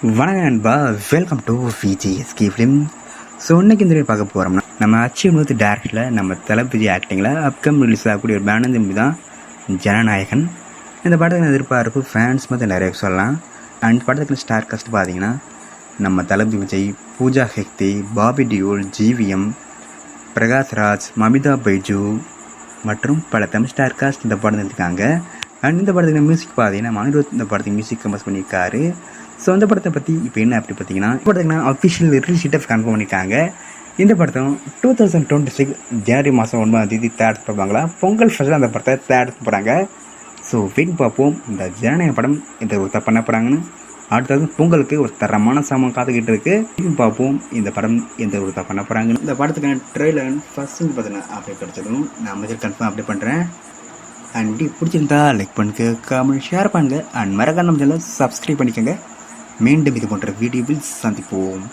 வணக்கம் நண்பா, welcome to VGSK film. So இன்றைக்கி இந்த பார்க்க போகிறோம்னா நம்ம அச்சீவ்னு டேரக்டரில் நம்ம தளபதி ஆக்டிங்கில் அப்கம் ரிலீஸ் ஆகக்கூடிய ஒரு பேனந்த மூவி தான் ஜனநாயகன். இந்த படத்துக்கு எதிர்பார்ப்பு ஃபேன்ஸ் மட்டும் நிறைய சொல்லலாம். அண்ட் படத்துக்கு ஸ்டார் காஸ்ட் பார்த்தீங்கன்னா நம்ம தளபதி விஜய், பூஜா ஹெக்தே, பாபி டியோல், ஜிவிஎம், பிரகாஷ்ராஜ், மமிதா பைஜு மற்றும் பல தமிழ் ஸ்டார் காஸ்ட் இந்த படம் இருக்காங்க. அண்ட் இந்த படத்துக்கு மியூசிக் பார்த்தீங்கன்னா மணிரத் இந்த படத்துக்கு மியூசிக் கம்போஸ் பண்ணியிருக்காரு. ஸோ அந்த படத்தை பற்றி இப்போ என்ன அப்படி பார்த்தீங்கன்னா பார்த்தீங்கன்னா அஃபிஷியல் ரிலீஸ் டேட் கன்ஃபார்ம் பண்ணியிருக்காங்க. இந்த படத்தை 2026 ஜனவரி மாதம் 9 தேர்ட் பார்ப்பாங்களா, பொங்கல் ஃபஸ்ட்டில் அந்த படத்தை தேர்ட் போகிறாங்க. ஸோ வெயிட் பார்ப்போம் இந்த ஜனநாயக படம் எந்த ஒரு பண்ண போகிறாங்கன்னு. அடுத்தது பொங்கலுக்கு ஒரு தரமான சாமான் காத்துக்கிட்டு இருக்குது. பார்ப்போம் இந்த படம் எந்த ஒரு பண்ண போகிறாங்கன்னு. இந்த படத்துக்கான ட்ரெய்லர் ஃபர்ஸ்ட் பார்த்தீங்கன்னா அப்படியே கிடச்சதும் நான் அமைச்சர் கன்ஃபார்ம் அப்படி பண்ணுறேன். அண்ட் பிடிச்சிருந்தா லைக் பண்ணுங்க, கமெண்ட் ஷேர் பண்ணுங்கள். அண்ட் மறக்காம நம்ம சேனலை சப்ஸ்கிரைப் பண்ணிக்கோங்க. மீண்டும் இது போன்ற வீடியோவில் சந்திப்போம்.